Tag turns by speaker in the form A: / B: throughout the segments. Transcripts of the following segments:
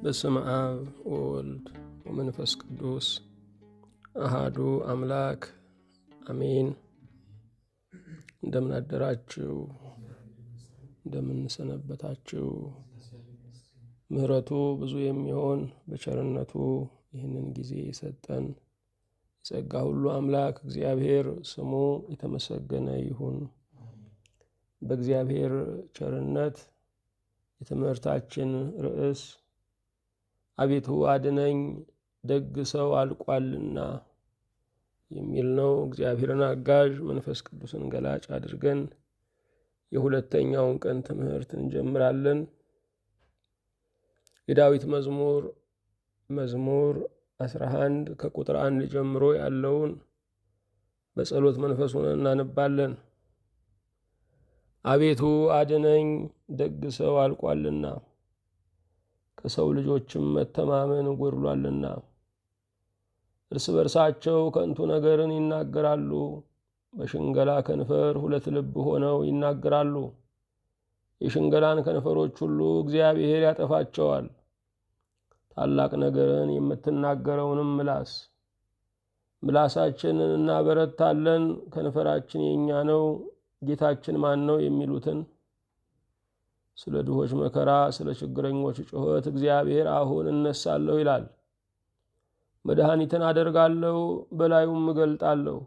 A: በስመ አብ ወወልድ ወመንፈስ ቅዱስ አሃዱ አምላክ አሜን። እንደምን አደራችሁ? እንደምን ሰነበታችሁ? ምሕረቱ ብዙ የሚሆን በቸርነቱ ይህንን ጊዜ የሰጠን የጸጋ ሁሉ አምላክ እግዚአብሔር ስሙ የተመሰገነ ይሁን። በእግዚአብሔር ቸርነት የትምህርታችን ርዕስ አቤቱ አድነኝ ደግ ሰው አልቋልና የሚል ነው። እግዚአብሔርን አጋዥ መንፈስ ቅዱስን ገላጭ አድርገን የሁለተኛውን ቀን ትምህርት እንጀምራለን። የዳዊት መዝሙር 11 ከቁጥር 1 ጀምሮ ያለውን በጸሎት መንፈስ ሆነን እናነባለን። አቤቱ አድነኝ ደግ ሰው አልቋልና ከሰው ልጆችም መተማመን ጎድሏልና። እርስ በርሳቸው ከንቱ ነገርን ይናገራሉ፣ በሽንገላ ከንፈር ሁለት ልብ ሆነው ይናገራሉ። የሽንገላን ከንፈሮች ሁሉ እግዚአብሔር ያጠፋቸዋል። ታላቅ ነገርን የምትናገረውንም ምላሳችንን እናበረታለን፣ ከንፈራችን የእኛ ነው፣ ጌታችን ማን ነው የሚሉትን ስለ ድሆች መከራ፣ ስለ ችግረኞች ጩኸት እግዚአብሔር አሁን እነሳለሁ ይላል። መድኃኒትን አደርጋለሁ በላዩም እገልጣለሁ።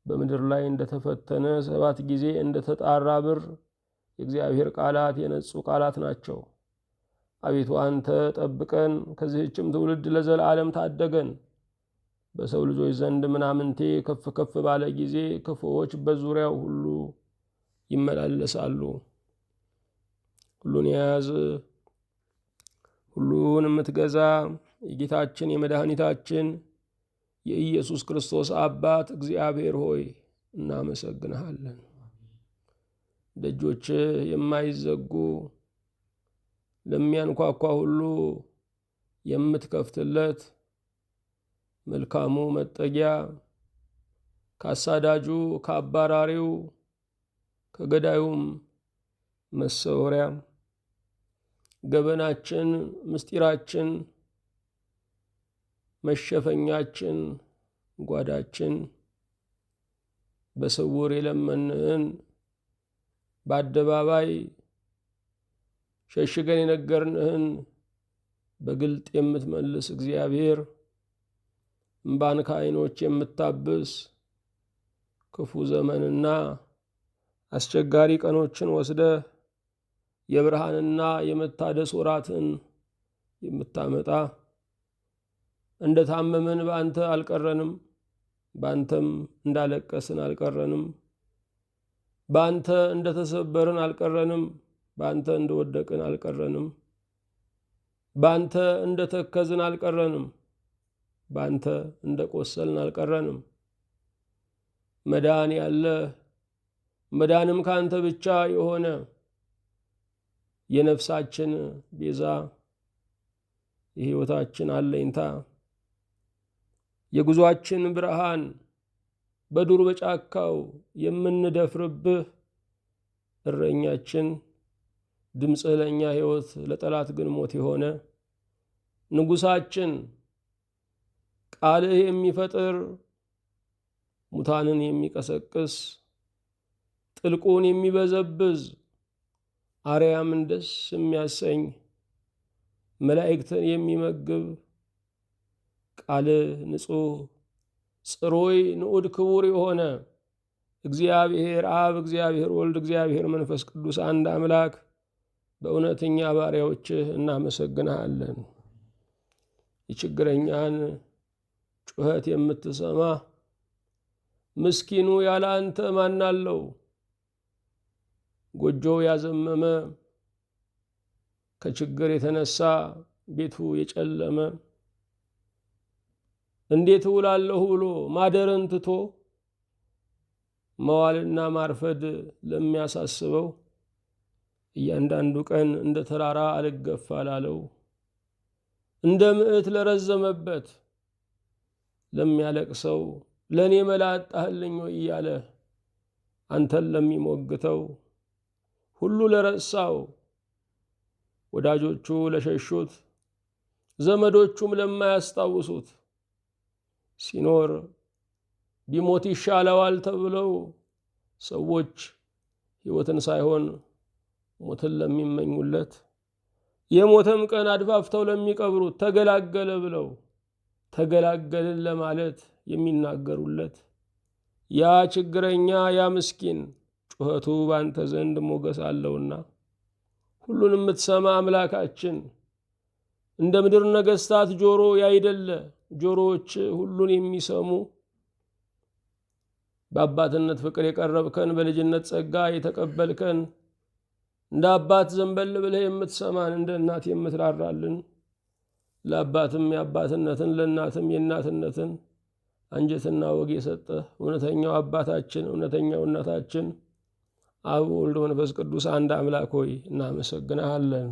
A: በምድር ላይ እንደተፈተነ 7 ጊዜ እንደተጣራ ብር የእግዚአብሔር ቃላት የነጹ ቃላት ናቸው። አቤቱ አንተ ጠብቀን፣ ከዚህችም ትውልድ ለዘላለም ታደገን። በሰው ልጆች ዘንድ ምናምንቴ ከፍ ከፍ ባለ ጊዜ ክፉዎች በዙሪያው ሁሉ ይመላለሳሉ። ሁሉን የያዝ ሁሉን የምትገዛ የጌታችን የመድኃኒታችን የኢየሱስ ክርስቶስ አባት እግዚአብሔር ሆይ እናመሰግንሃለን። ደጆች የማይዘጉ ለሚያንኳኳ ሁሉ የምትከፍትለት መልካሙ መጠጊያ፣ ካሳዳጁ ከአባራሪው ከገዳዩም መሰወሪያ፣ ገበናችን፣ ምስጢራችን፣ መሸፈኛችን፣ ጓዳችን፣ በስውር የለመንህን በአደባባይ ሸሽገን የነገርንህን በግልጥ የምትመልስ እግዚአብሔር፣ እምባን ከዓይኖች የምታብስ ክፉ ዘመንና አስቸጋሪ ቀኖችን ወስደህ የብርሃንና የመታደስ ወራትን የምታመጣ፣ እንደ ታመምን በአንተ አልቀረንም፣ በአንተም እንዳለቀስን አልቀረንም፣ በአንተ እንደ ተሰበርን አልቀረንም፣ በአንተ እንደወደቅን አልቀረንም፣ በአንተ እንደ ተከዝን አልቀረንም፣ በአንተ እንደ ቆሰልን አልቀረንም። መዳን ያለ መዳንም ከአንተ ብቻ የሆነ የነፍሳችን ቤዛ፣ የሕይወታችን አለኝታ፣ የጉዞአችን ብርሃን፣ በዱር በጫካው የምንደፍርብህ እረኛችን፣ ድምፅህ ለእኛ ሕይወት ለጠላት ግን ሞት የሆነ ንጉሣችን፣ ቃልህ የሚፈጥር ሙታንን የሚቀሰቅስ ጥልቁን የሚበዘብዝ አርያምን ደስ የሚያሰኝ መላእክትን የሚመግብ ቃልህ ንጹሕ ጽሩይ ንዑድ ክቡር የሆነ እግዚአብሔር አብ፣ እግዚአብሔር ወልድ፣ እግዚአብሔር መንፈስ ቅዱስ አንድ አምላክ በእውነተኛ ባሪያዎችህ እናመሰግንሃለን። የችግረኛን ጩኸት የምትሰማ ምስኪኑ ያለ አንተ ማን አለው? ጎጆው ያዘመመ ከችግር የተነሳ ቤቱ የጨለመ እንዴት እውላለሁ ብሎ ማደርን ትቶ መዋልና ማርፈድ ለሚያሳስበው፣ እያንዳንዱ ቀን እንደ ተራራ አልገፋ ላለው፣ እንደ ምዕት ለረዘመበት ለሚያለቅሰው፣ ለእኔ መላ አጣህልኝ ወይ እያለ አንተን ለሚሞግተው፣ ሁሉ ለረሳው፣ ወዳጆቹ ለሸሹት፣ ዘመዶቹም ለማያስታውሱት ሲኖር ቢሞት ይሻለዋል ተብለው ሰዎች ሕይወትን ሳይሆን ሞትን ለሚመኙለት የሞተም ቀን አድፋፍተው ለሚቀብሩት ተገላገለ ብለው ተገላገልን ለማለት የሚናገሩለት ያ ችግረኛ ያ ምስኪን ጩኸቱ ባንተ ዘንድ ሞገስ አለውና ሁሉን የምትሰማ አምላካችን እንደ ምድር ነገሥታት ጆሮ ያይደለ ጆሮዎች ሁሉን የሚሰሙ በአባትነት ፍቅር የቀረብከን በልጅነት ጸጋ የተቀበልከን እንደ አባት ዘንበል ብለህ የምትሰማን እንደ እናት የምትራራልን ለአባትም የአባትነትን ለእናትም የእናትነትን አንጀትና ወግ የሰጠህ እውነተኛው አባታችን እውነተኛው እናታችን አብ ወልድ መንፈስ ቅዱስ አንድ አምላክ ሆይ እናመሰግንሃለን።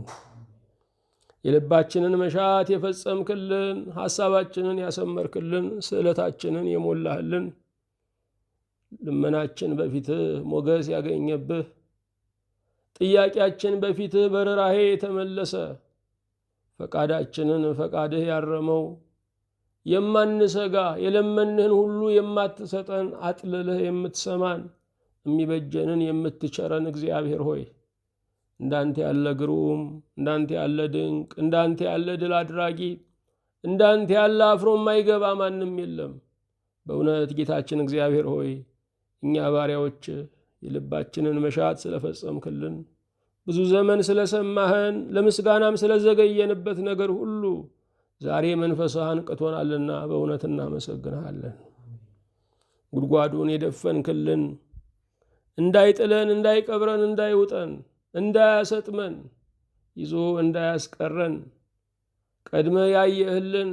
A: የልባችንን መሻት የፈጸምክልን፣ ሐሳባችንን ያሰመርክልን፣ ስዕለታችንን የሞላህልን፣ ልመናችን በፊትህ ሞገስ ያገኘብህ፣ ጥያቄያችን በፊትህ በርኅራኄ የተመለሰ፣ ፈቃዳችንን ፈቃድህ ያረመው፣ የማንሰጋ የለመንህን ሁሉ የማትሰጠን አጥልለህ የምትሰማን የሚበጀንን የምትቸረን እግዚአብሔር ሆይ እንዳንተ ያለ ግሩም፣ እንዳንተ ያለ ድንቅ፣ እንዳንተ ያለ ድል አድራጊ፣ እንዳንተ ያለ አፍሮ የማይገባ ማንም የለም። በእውነት ጌታችን እግዚአብሔር ሆይ እኛ ባሪያዎች የልባችንን መሻት ስለፈጸምክልን፣ ብዙ ዘመን ስለሰማህን፣ ለምስጋናም ስለዘገየንበት ነገር ሁሉ ዛሬ መንፈስህ አንቅቶናልና በእውነት እናመሰግንሃለን። ጉድጓዱን የደፈንክልን እንዳይጥለን፣ እንዳይቀብረን፣ እንዳይውጠን፣ እንዳያሰጥመን፣ ይዞ እንዳያስቀረን ቀድመ ያየህልን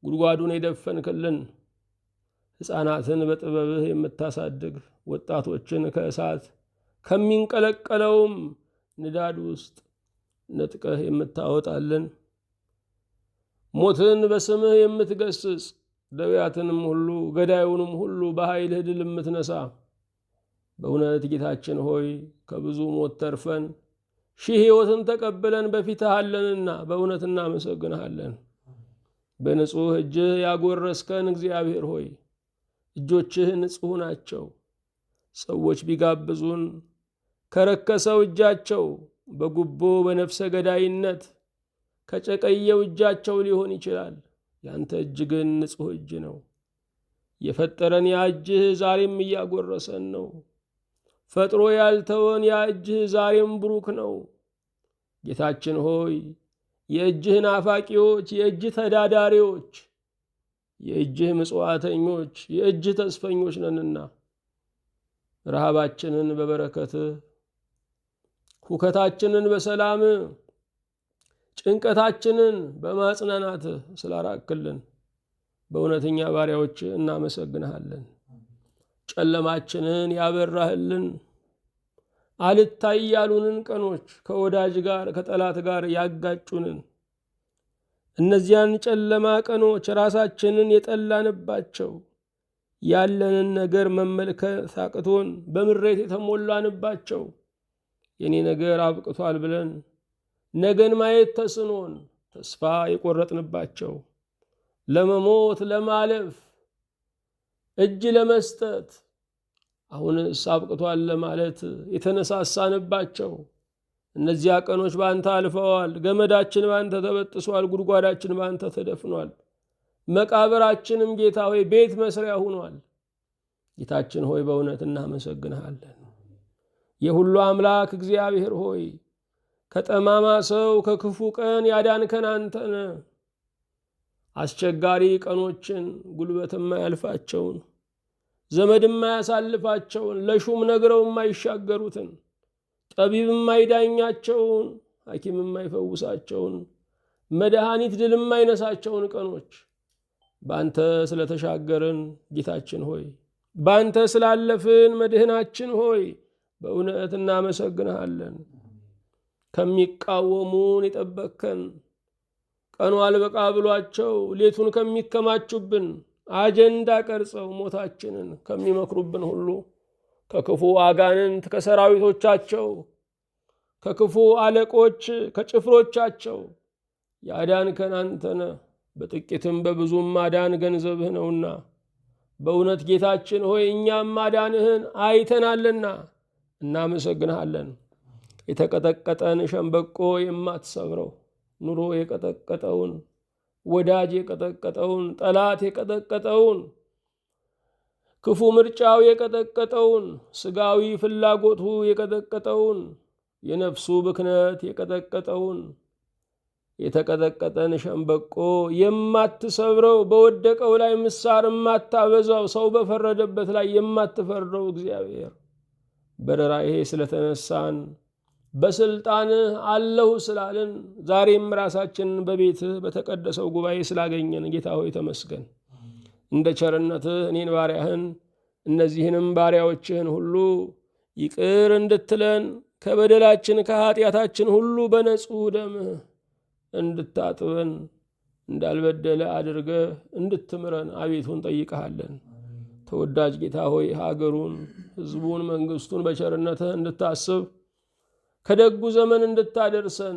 A: ጉድጓዱን የደፈንክልን፣ ሕፃናትን በጥበብህ የምታሳድግ፣ ወጣቶችን ከእሳት ከሚንቀለቀለውም ንዳድ ውስጥ ነጥቀህ የምታወጣልን፣ ሞትን በስምህ የምትገስጽ፣ ደዌያትንም ሁሉ ገዳዩንም ሁሉ በኃይልህ ድል የምትነሳ በእውነት ጌታችን ሆይ ከብዙ ሞት ተርፈን ሺህ ሕይወትን ተቀብለን በፊትህ አለንና በእውነት እናመሰግንሃለን። በንጹሕ እጅህ ያጎረስከን እግዚአብሔር ሆይ እጆችህ ንጹሕ ናቸው። ሰዎች ቢጋብዙን ከረከሰው እጃቸው በጉቦ በነፍሰ ገዳይነት ከጨቀየው እጃቸው ሊሆን ይችላል። ያንተ እጅ ግን ንጹሕ እጅ ነው። የፈጠረን ያ እጅህ ዛሬም እያጎረሰን ነው። ፈጥሮ ያልተወን ያ እጅህ ዛሬም ብሩክ ነው። ጌታችን ሆይ የእጅህ ናፋቂዎች፣ የእጅህ ተዳዳሪዎች፣ የእጅህ ምጽዋተኞች፣ የእጅህ ተስፈኞች ነንና ረሃባችንን በበረከትህ፣ ሁከታችንን በሰላምህ፣ ጭንቀታችንን በማጽናናትህ ስላራክልን በእውነተኛ ባሪያዎች እናመሰግንሃለን። ጨለማችንን ያበራህልን፣ አልታይ ያሉንን ቀኖች ከወዳጅ ጋር ከጠላት ጋር ያጋጩንን እነዚያን ጨለማ ቀኖች ራሳችንን የጠላንባቸው ያለንን ነገር መመልከት አቅቶን በምሬት የተሞላንባቸው የኔ ነገር አብቅቷል ብለን ነገን ማየት ተስኖን ተስፋ የቆረጥንባቸው ለመሞት ለማለፍ እጅ ለመስጠት አሁንስ አብቅቷል ለማለት የተነሳሳንባቸው እነዚያ ቀኖች ባንተ አልፈዋል። ገመዳችን ባንተ ተበጥሷል። ጉድጓዳችን ባንተ ተደፍኗል። መቃብራችንም ጌታ ሆይ ቤት መስሪያ ሆኗል። ጌታችን ሆይ በእውነት እናመሰግንሃለን። የሁሉ አምላክ እግዚአብሔር ሆይ ከጠማማ ሰው ከክፉ ቀን ያዳንከን አንተ ነህ። አስቸጋሪ ቀኖችን ጉልበት የማያልፋቸውን ዘመድ የማያሳልፋቸውን ለሹም ነግረው የማይሻገሩትን ጠቢብ የማይዳኛቸውን ሐኪም የማይፈውሳቸውን መድኃኒት ድል የማይነሳቸውን ቀኖች በአንተ ስለተሻገርን ጌታችን ሆይ በአንተ ስላለፍን መድህናችን ሆይ በእውነት እናመሰግንሃለን። ከሚቃወሙን የጠበቅከን ቀኑ አልበቃ ብሏቸው ሌቱን ከሚከማቹብን አጀንዳ ቀርጸው ሞታችንን ከሚመክሩብን ሁሉ ከክፉ አጋንንት ከሰራዊቶቻቸው ከክፉ አለቆች ከጭፍሮቻቸው ያዳንከን አንተነ በጥቂትም በብዙም ማዳን ገንዘብህ ነውና በእውነት ጌታችን ሆይ እኛም ማዳንህን አይተናልና እናመሰግንሃለን። የተቀጠቀጠን ሸምበቆ የማትሰብረው ኑሮ የቀጠቀጠውን ወዳጅ የቀጠቀጠውን ጠላት የቀጠቀጠውን ክፉ ምርጫው የቀጠቀጠውን ስጋዊ ፍላጎቱ የቀጠቀጠውን የነፍሱ ብክነት የቀጠቀጠውን የተቀጠቀጠን ሸምበቆ የማትሰብረው በወደቀው ላይ ምሳር የማታበዛው ሰው በፈረደበት ላይ የማትፈርደው እግዚአብሔር በረራዬ ስለተነሳን በስልጣንህ አለሁ ስላልን ዛሬም ራሳችንን በቤትህ በተቀደሰው ጉባኤ ስላገኘን ጌታ ሆይ ተመስገን። እንደ ቸርነትህ እኔን ባሪያህን እነዚህንም ባሪያዎችህን ሁሉ ይቅር እንድትለን ከበደላችን ከኃጢአታችን ሁሉ በንጹሕ ደምህ እንድታጥበን እንዳልበደለ አድርገህ እንድትምረን አቤቱ እንጠይቅሃለን። ተወዳጅ ጌታ ሆይ ሀገሩን፣ ሕዝቡን፣ መንግሥቱን በቸርነትህ እንድታስብ ከደጉ ዘመን እንድታደርሰን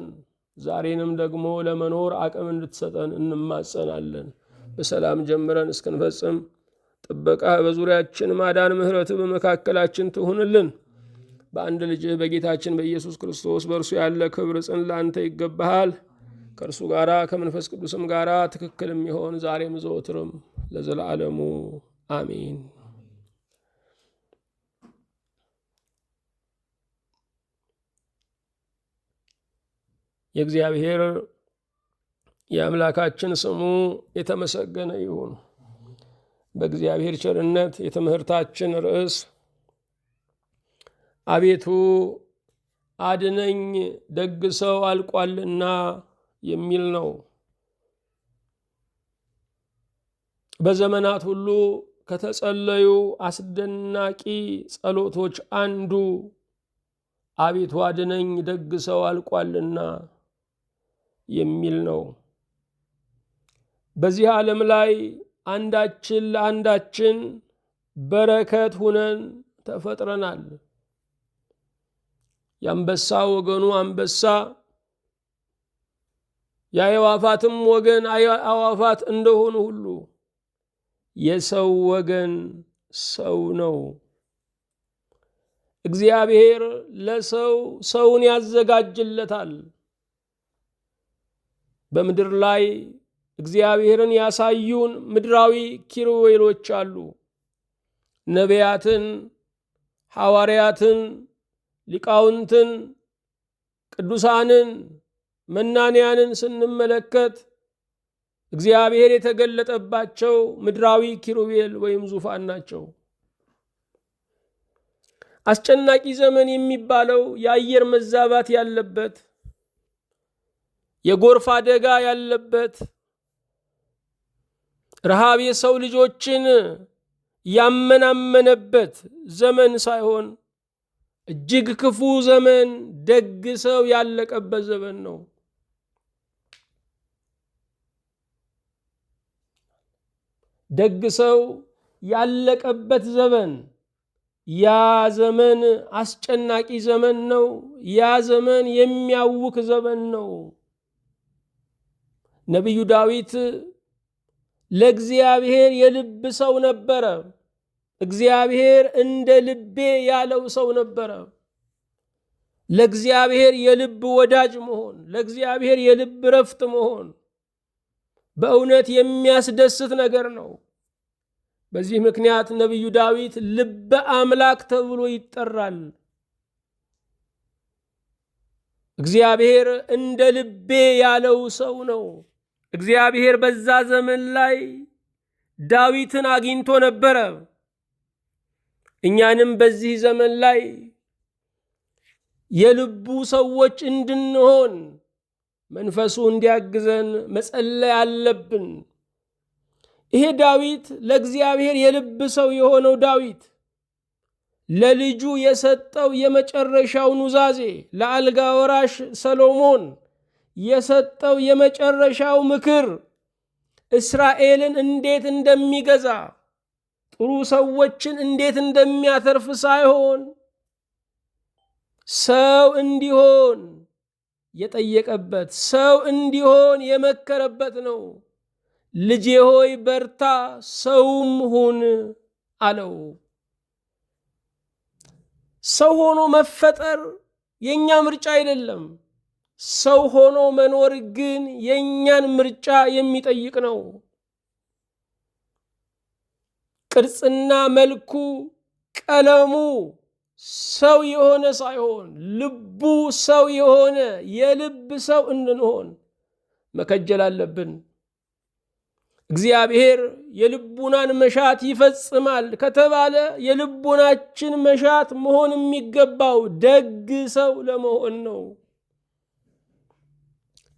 A: ዛሬንም ደግሞ ለመኖር አቅም እንድትሰጠን እንማጸናለን። በሰላም ጀምረን እስክንፈጽም ጥበቃ በዙሪያችን ማዳን፣ ምሕረትህ በመካከላችን ትሁንልን። በአንድ ልጅህ በጌታችን በኢየሱስ ክርስቶስ በእርሱ ያለ ክብር ጽን ለአንተ ይገባሃል። ከእርሱ ጋራ ከመንፈስ ቅዱስም ጋራ ትክክል የሚሆን ዛሬም ዘወትርም ለዘላለሙ አሜን። የእግዚአብሔር የአምላካችን ስሙ የተመሰገነ ይሁን። በእግዚአብሔር ቸርነት የትምህርታችን ርዕስ አቤቱ አድነኝ ደግ ሰው አልቋልና የሚል ነው። በዘመናት ሁሉ ከተጸለዩ አስደናቂ ጸሎቶች አንዱ አቤቱ አድነኝ ደግ ሰው አልቋልና የሚል ነው። በዚህ ዓለም ላይ አንዳችን ለአንዳችን በረከት ሁነን ተፈጥረናል። የአንበሳ ወገኑ አንበሳ፣ የአዕዋፋትም ወገን አዕዋፋት እንደሆኑ ሁሉ የሰው ወገን ሰው ነው። እግዚአብሔር ለሰው ሰውን ያዘጋጅለታል። በምድር ላይ እግዚአብሔርን ያሳዩን ምድራዊ ኪሩቤሎች አሉ። ነቢያትን፣ ሐዋርያትን፣ ሊቃውንትን፣ ቅዱሳንን፣ መናንያንን ስንመለከት እግዚአብሔር የተገለጠባቸው ምድራዊ ኪሩቤል ወይም ዙፋን ናቸው። አስጨናቂ ዘመን የሚባለው የአየር መዛባት ያለበት፣ የጎርፍ አደጋ ያለበት፣ ረሃብ የሰው ልጆችን ያመናመነበት ዘመን ሳይሆን እጅግ ክፉ ዘመን፣ ደግ ሰው ያለቀበት ዘመን ነው። ደግ ሰው ያለቀበት ዘመን፣ ያ ዘመን አስጨናቂ ዘመን ነው። ያ ዘመን የሚያውክ ዘመን ነው። ነቢዩ ዳዊት ለእግዚአብሔር የልብ ሰው ነበረ። እግዚአብሔር እንደ ልቤ ያለው ሰው ነበረ። ለእግዚአብሔር የልብ ወዳጅ መሆን፣ ለእግዚአብሔር የልብ ረፍት መሆን በእውነት የሚያስደስት ነገር ነው። በዚህ ምክንያት ነቢዩ ዳዊት ልበ አምላክ ተብሎ ይጠራል። እግዚአብሔር እንደ ልቤ ያለው ሰው ነው። እግዚአብሔር በዛ ዘመን ላይ ዳዊትን አግኝቶ ነበረ። እኛንም በዚህ ዘመን ላይ የልቡ ሰዎች እንድንሆን መንፈሱ እንዲያግዘን መጸለይ አለብን። ይሄ ዳዊት ለእግዚአብሔር የልብ ሰው የሆነው ዳዊት ለልጁ የሰጠው የመጨረሻው ኑዛዜ፣ ለአልጋ ወራሽ ሰሎሞን የሰጠው የመጨረሻው ምክር እስራኤልን እንዴት እንደሚገዛ፣ ጥሩ ሰዎችን እንዴት እንደሚያተርፍ ሳይሆን ሰው እንዲሆን የጠየቀበት ሰው እንዲሆን የመከረበት ነው። ልጄ ሆይ በርታ፣ ሰውም ሁን አለው። ሰው ሆኖ መፈጠር የኛ ምርጫ አይደለም። ሰው ሆኖ መኖር ግን የኛን ምርጫ የሚጠይቅ ነው። ቅርጽና መልኩ፣ ቀለሙ ሰው የሆነ ሳይሆን ልቡ ሰው የሆነ የልብ ሰው እንድንሆን መከጀል አለብን። እግዚአብሔር የልቡናን መሻት ይፈጽማል ከተባለ የልቡናችን መሻት መሆን የሚገባው ደግ ሰው ለመሆን ነው።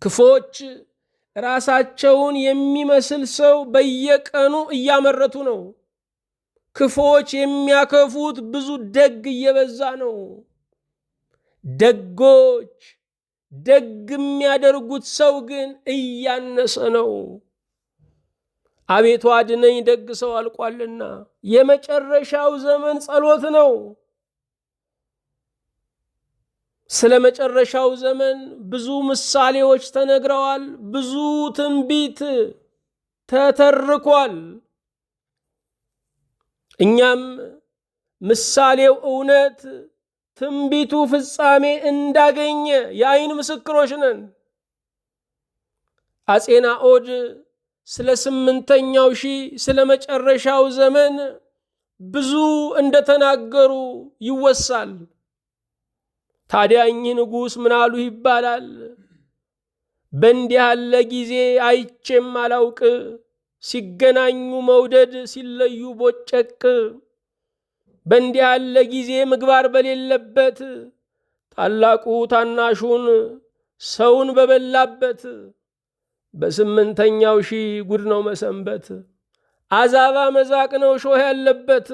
A: ክፎች ራሳቸውን የሚመስል ሰው በየቀኑ እያመረቱ ነው። ክፎች የሚያከፉት ብዙ ደግ እየበዛ ነው። ደጎች ደግ የሚያደርጉት ሰው ግን እያነሰ ነው። አቤቱ አድነኝ ደግ ሰው አልቋልና። የመጨረሻው ዘመን ጸሎት ነው። ስለ መጨረሻው ዘመን ብዙ ምሳሌዎች ተነግረዋል። ብዙ ትንቢት ተተርኳል። እኛም ምሳሌው እውነት፣ ትንቢቱ ፍጻሜ እንዳገኘ የዓይን ምስክሮች ነን። አፄ ናኦድ ስለ 8ኛው ሺህ ስለ መጨረሻው ዘመን ብዙ እንደተናገሩ ይወሳል። ታዲያ እኚህ ንጉሥ ምናሉ ይባላል? በእንዲህ ያለ ጊዜ አይቼም አላውቅ፣ ሲገናኙ መውደድ ሲለዩ ቦጨቅ። በእንዲህ ያለ ጊዜ ምግባር በሌለበት ታላቁ ታናሹን ሰውን በበላበት። በ8ኛው ሺህ ጉድ ነው መሰንበት፣ አዛባ መዛቅ ነው ሾህ ያለበት።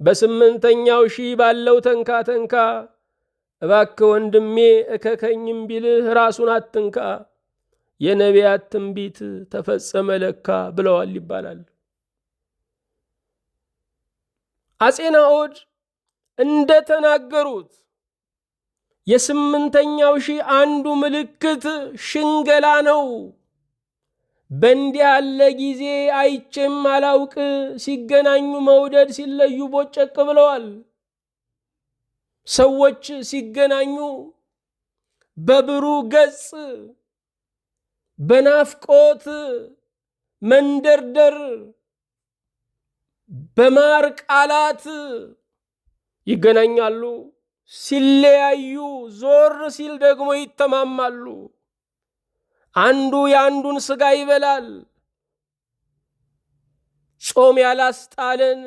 A: በ8ኛው ሺህ ባለው ተንካ ተንካ፣ እባክህ ወንድሜ እከከኝም ቢልህ ራሱን አትንካ፣ የነቢያት ትንቢት ተፈጸመ ለካ ብለዋል ይባላል። አፄ ናኦድ እንደተናገሩት የ8ኛው ሺህ አንዱ ምልክት ሽንገላ ነው። በእንዲህ ያለ ጊዜ አይቼም አላውቅ፣ ሲገናኙ መውደድ ሲለዩ ቦጨቅ ብለዋል። ሰዎች ሲገናኙ በብሩህ ገጽ በናፍቆት መንደርደር በማር ቃላት ይገናኛሉ። ሲለያዩ ዞር ሲል ደግሞ ይተማማሉ። አንዱ የአንዱን ሥጋ ይበላል። ጾም ያላስጣለን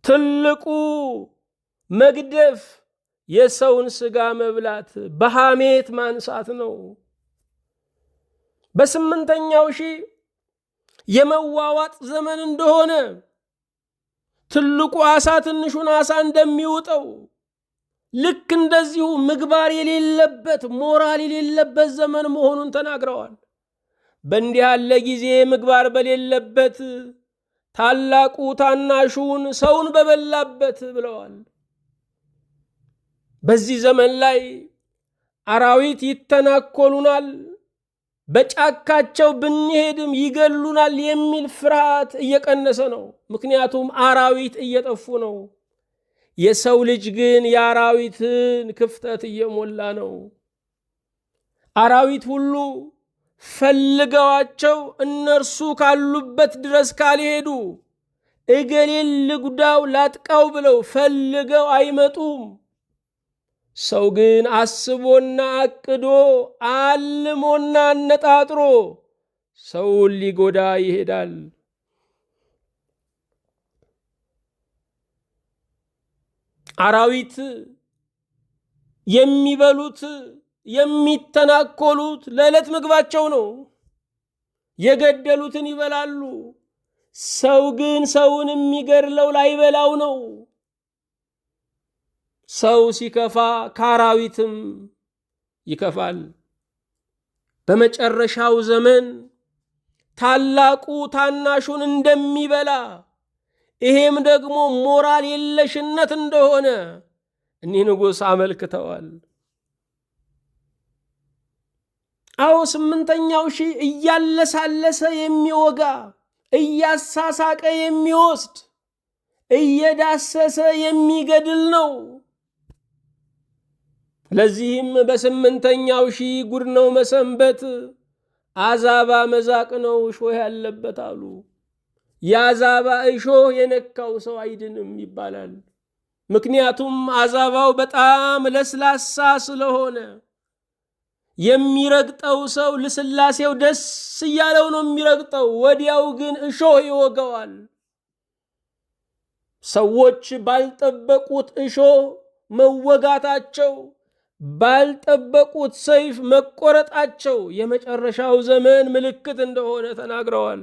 A: ትልቁ መግደፍ የሰውን ሥጋ መብላት በሐሜት ማንሳት ነው። በ8ኛው ሺህ የመዋዋጥ ዘመን እንደሆነ ትልቁ ዓሣ ትንሹን ዓሣ እንደሚውጠው ልክ እንደዚሁ ምግባር የሌለበት ሞራል የሌለበት ዘመን መሆኑን ተናግረዋል። በእንዲህ ያለ ጊዜ ምግባር በሌለበት ታላቁ ታናሹን ሰውን በበላበት ብለዋል። በዚህ ዘመን ላይ አራዊት ይተናኮሉናል፣ በጫካቸው ብንሄድም ይገሉናል የሚል ፍርሃት እየቀነሰ ነው። ምክንያቱም አራዊት እየጠፉ ነው። የሰው ልጅ ግን የአራዊትን ክፍተት እየሞላ ነው። አራዊት ሁሉ ፈልገዋቸው እነርሱ ካሉበት ድረስ ካልሄዱ እገሌን ልጉዳው ላጥቃው ብለው ፈልገው አይመጡም። ሰው ግን አስቦና አቅዶ አልሞና አነጣጥሮ ሰውን ሊጎዳ ይሄዳል። አራዊት የሚበሉት የሚተናኮሉት ለዕለት ምግባቸው ነው። የገደሉትን ይበላሉ። ሰው ግን ሰውን የሚገድለው ላይበላው ነው። ሰው ሲከፋ ከአራዊትም ይከፋል። በመጨረሻው ዘመን ታላቁ ታናሹን እንደሚበላ፣ ይሄም ደግሞ ሞራል የለሽነት እንደሆነ እኒህ ንጉሥ አመልክተዋል። አዎ 8ኛው ሺህ እያለሳለሰ የሚወጋ እያሳሳቀ የሚወስድ እየዳሰሰ የሚገድል ነው። ለዚህም በ8ኛው ሺህ ጉድ ነው መሰንበት፣ አዛባ መዛቅ ነው እሾህ ያለበት አሉ። የአዛባ እሾህ የነካው ሰው አይድንም ይባላል። ምክንያቱም አዛባው በጣም ለስላሳ ስለሆነ የሚረግጠው ሰው ልስላሴው ደስ እያለው ነው የሚረግጠው፣ ወዲያው ግን እሾህ ይወገዋል። ሰዎች ባልጠበቁት እሾህ መወጋታቸው፣ ባልጠበቁት ሰይፍ መቆረጣቸው የመጨረሻው ዘመን ምልክት እንደሆነ ተናግረዋል።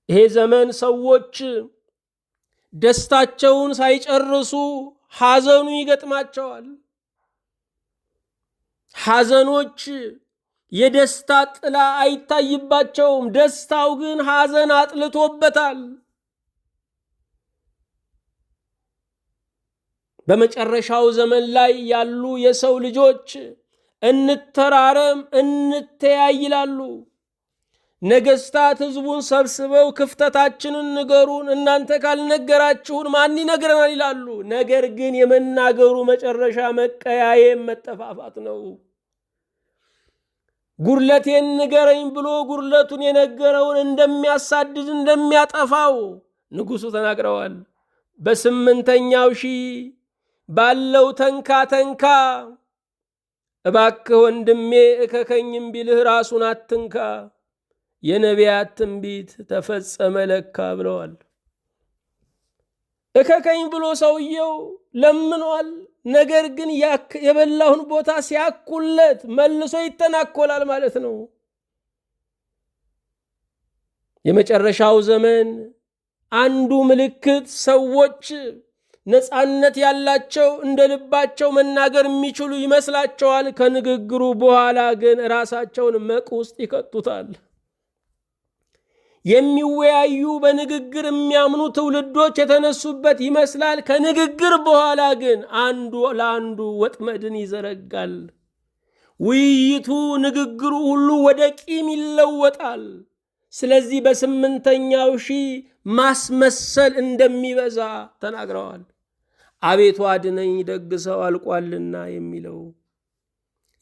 A: ይሄ ዘመን ሰዎች ደስታቸውን ሳይጨርሱ ሐዘኑ ይገጥማቸዋል። ሐዘኖች የደስታ ጥላ አይታይባቸውም። ደስታው ግን ሐዘን አጥልቶበታል። በመጨረሻው ዘመን ላይ ያሉ የሰው ልጆች እንተራረም፣ እንተያይ ይላሉ። ነገስታት ህዝቡን ሰብስበው ክፍተታችንን ንገሩን፣ እናንተ ካልነገራችሁን ማን ይነግረናል ይላሉ። ነገር ግን የመናገሩ መጨረሻ መቀያየም፣ መጠፋፋት ነው። ጉድለቴን ንገረኝ ብሎ ጉድለቱን የነገረውን እንደሚያሳድድ እንደሚያጠፋው ንጉሱ ተናግረዋል። በ8ኛው ሺህ ባለው ተንካ ተንካ እባክህ ወንድሜ እከከኝም ቢልህ ራሱን አትንካ፣ የነቢያት ትንቢት ተፈጸመ ለካ ብለዋል። እከከኝ ብሎ ሰውየው ለምኗል። ነገር ግን የበላውን ቦታ ሲያኩለት መልሶ ይተናኮላል ማለት ነው። የመጨረሻው ዘመን አንዱ ምልክት ሰዎች ነፃነት ያላቸው እንደ ልባቸው መናገር የሚችሉ ይመስላቸዋል። ከንግግሩ በኋላ ግን ራሳቸውን መቅ ውስጥ ይከቱታል። የሚወያዩ በንግግር የሚያምኑ ትውልዶች የተነሱበት ይመስላል። ከንግግር በኋላ ግን አንዱ ለአንዱ ወጥመድን ይዘረጋል። ውይይቱ፣ ንግግሩ ሁሉ ወደ ቂም ይለወጣል። ስለዚህ በ8ኛው ሺህ ማስመሰል እንደሚበዛ ተናግረዋል። አቤቱ አድነኝ ደግ ሰው አልቋልና የሚለው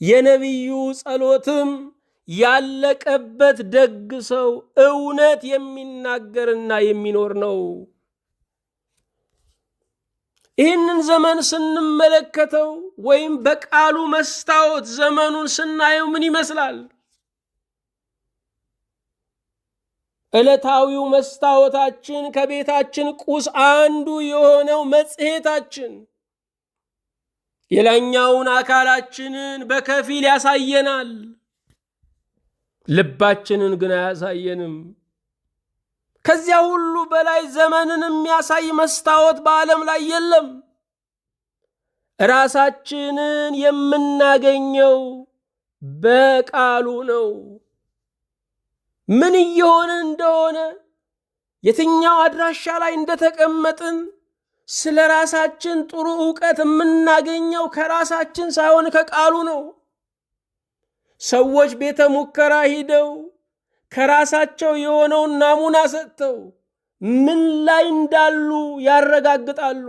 A: የነቢዩ ጸሎትም ያለቀበት ደግ ሰው እውነት የሚናገርና የሚኖር ነው። ይህንን ዘመን ስንመለከተው ወይም በቃሉ መስታወት ዘመኑን ስናየው ምን ይመስላል? ዕለታዊው መስታወታችን ከቤታችን ቁስ አንዱ የሆነው መጽሔታችን የላይኛውን አካላችንን በከፊል ያሳየናል፣ ልባችንን ግን አያሳየንም። ከዚያ ሁሉ በላይ ዘመንን የሚያሳይ መስታወት በዓለም ላይ የለም። ራሳችንን የምናገኘው በቃሉ ነው። ምን እየሆንን እንደሆነ፣ የትኛው አድራሻ ላይ እንደተቀመጥን ስለ ራሳችን ጥሩ ዕውቀት የምናገኘው ከራሳችን ሳይሆን ከቃሉ ነው። ሰዎች ቤተ ሙከራ ሂደው ከራሳቸው የሆነውን ናሙና ሰጥተው ምን ላይ እንዳሉ ያረጋግጣሉ።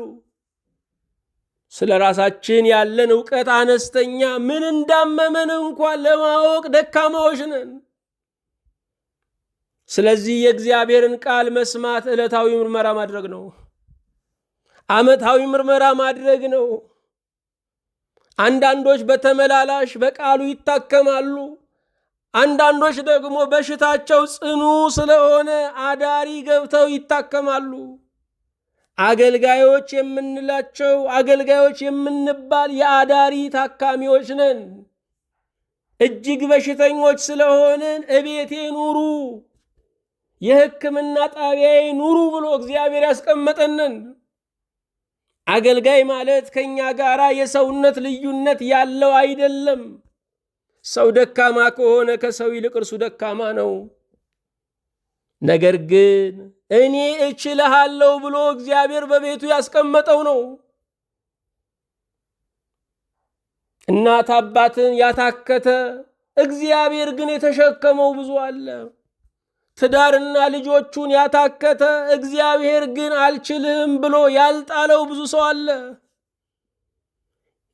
A: ስለ ራሳችን ያለን ዕውቀት አነስተኛ፣ ምን እንዳመመን እንኳን ለማወቅ ደካማዎች ነን። ስለዚህ የእግዚአብሔርን ቃል መስማት ዕለታዊ ምርመራ ማድረግ ነው። ዓመታዊ ምርመራ ማድረግ ነው። አንዳንዶች በተመላላሽ በቃሉ ይታከማሉ። አንዳንዶች ደግሞ በሽታቸው ጽኑ ስለሆነ አዳሪ ገብተው ይታከማሉ። አገልጋዮች የምንላቸው አገልጋዮች የምንባል የአዳሪ ታካሚዎች ነን። እጅግ በሽተኞች ስለሆንን እቤቴ ኑሩ፣ የሕክምና ጣቢያዬ ኑሩ ብሎ እግዚአብሔር ያስቀመጠንን። አገልጋይ ማለት ከኛ ጋር የሰውነት ልዩነት ያለው አይደለም። ሰው ደካማ ከሆነ ከሰው ይልቅ እርሱ ደካማ ነው። ነገር ግን እኔ እችልሃለሁ ብሎ እግዚአብሔር በቤቱ ያስቀመጠው ነው። እናት አባትን ያታከተ እግዚአብሔር ግን የተሸከመው ብዙ አለ። ትዳርና ልጆቹን ያታከተ እግዚአብሔር ግን አልችልም ብሎ ያልጣለው ብዙ ሰው አለ።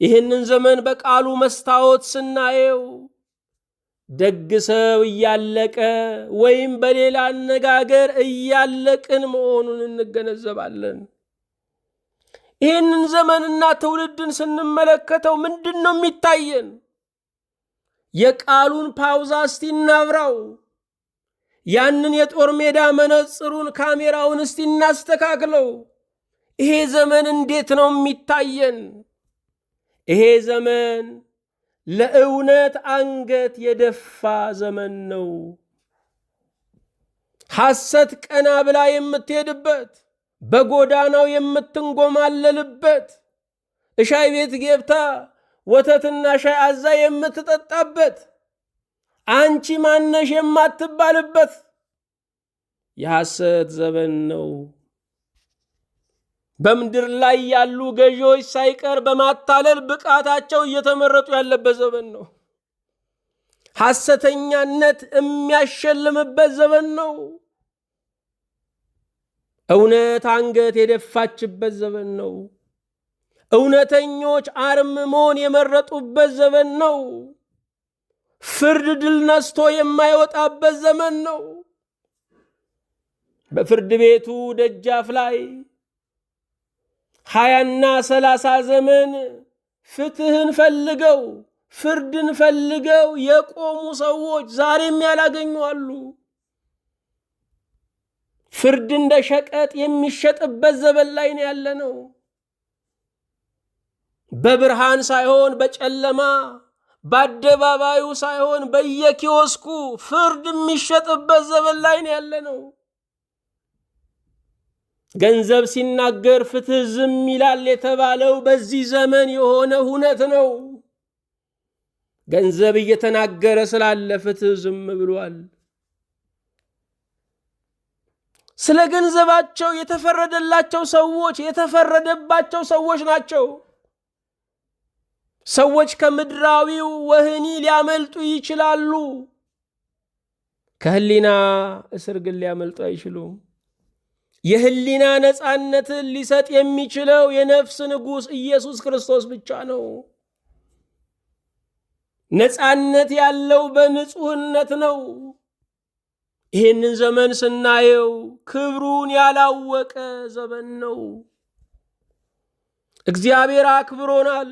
A: ይህንን ዘመን በቃሉ መስታወት ስናየው ደግ ሰው እያለቀ ወይም በሌላ አነጋገር እያለቅን መሆኑን እንገነዘባለን። ይህንን ዘመንና ትውልድን ስንመለከተው ምንድን ነው የሚታየን? የቃሉን ፓውዛ እስቲ እናብራው። ያንን የጦር ሜዳ መነጽሩን ካሜራውን እስቲ እናስተካክለው። ይሄ ዘመን እንዴት ነው የሚታየን? ይሄ ዘመን ለእውነት አንገት የደፋ ዘመን ነው። ሐሰት ቀና ብላ የምትሄድበት፣ በጎዳናው የምትንጎማለልበት፣ እሻይ ቤት ገብታ ወተትና ሻይ አዛ የምትጠጣበት፣ አንቺ ማነሽ የማትባልበት የሐሰት ዘመን ነው። በምድር ላይ ያሉ ገዢዎች ሳይቀር በማታለል ብቃታቸው እየተመረጡ ያለበት ዘመን ነው። ሐሰተኛነት የሚያሸልምበት ዘመን ነው። እውነት አንገት የደፋችበት ዘመን ነው። እውነተኞች አርምሞን የመረጡበት ዘመን ነው። ፍርድ ድል ነስቶ የማይወጣበት ዘመን ነው። በፍርድ ቤቱ ደጃፍ ላይ 20ና 30 ዘመን ፍትህን ፈልገው ፍርድን ፈልገው የቆሙ ሰዎች ዛሬም ያላገኙ አሉ። ፍርድ እንደ ሸቀጥ የሚሸጥበት ዘመን ላይ ነው ያለነው። በብርሃን ሳይሆን በጨለማ፣ በአደባባዩ ሳይሆን በየኪዮስኩ ፍርድ የሚሸጥበት ዘመን ላይ ነው ያለነው። ገንዘብ ሲናገር ፍትህ ዝም ይላል የተባለው በዚህ ዘመን የሆነ ሁነት ነው። ገንዘብ እየተናገረ ስላለ ፍትህ ዝም ብሏል። ስለ ገንዘባቸው የተፈረደላቸው ሰዎች የተፈረደባቸው ሰዎች ናቸው። ሰዎች ከምድራዊው ወህኒ ሊያመልጡ ይችላሉ፣ ከህሊና እስር ግን ሊያመልጡ አይችሉም። የህሊና ነፃነትን ሊሰጥ የሚችለው የነፍስ ንጉሥ ኢየሱስ ክርስቶስ ብቻ ነው። ነፃነት ያለው በንጹህነት ነው። ይህንን ዘመን ስናየው ክብሩን ያላወቀ ዘመን ነው። እግዚአብሔር አክብሮናል፣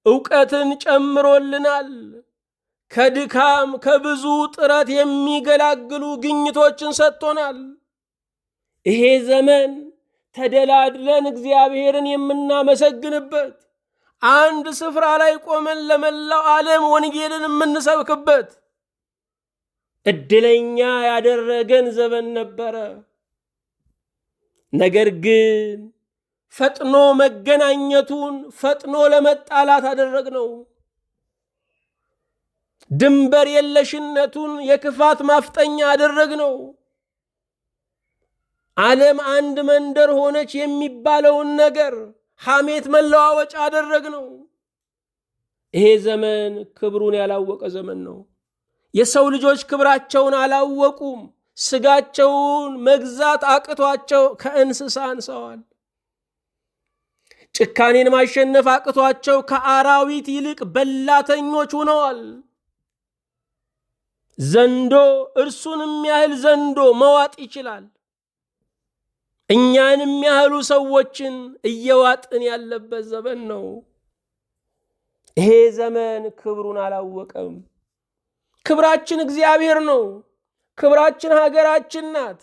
A: ዕውቀትን ጨምሮልናል። ከድካም ከብዙ ጥረት የሚገላግሉ ግኝቶችን ሰጥቶናል። ይሄ ዘመን ተደላድለን እግዚአብሔርን የምናመሰግንበት፣ አንድ ስፍራ ላይ ቆመን ለመላው ዓለም ወንጌልን የምንሰብክበት እድለኛ ያደረገን ዘመን ነበረ። ነገር ግን ፈጥኖ መገናኘቱን ፈጥኖ ለመጣላት አደረግነው። ድንበር የለሽነቱን የክፋት ማፍጠኛ አደረግነው። ዓለም አንድ መንደር ሆነች የሚባለውን ነገር ሐሜት መለዋወጫ አደረግነው። ይሄ ዘመን ክብሩን ያላወቀ ዘመን ነው። የሰው ልጆች ክብራቸውን አላወቁም። ስጋቸውን መግዛት አቅቷቸው ከእንስሳ አንሰዋል። ጭካኔን ማሸነፍ አቅቷቸው ከአራዊት ይልቅ በላተኞች ሆነዋል። ዘንዶ እርሱንም ያህል ዘንዶ መዋጥ ይችላል። እኛንም ያህሉ ሰዎችን እየዋጥን ያለበት ዘመን ነው። ይሄ ዘመን ክብሩን አላወቀም። ክብራችን እግዚአብሔር ነው። ክብራችን ሀገራችን ናት።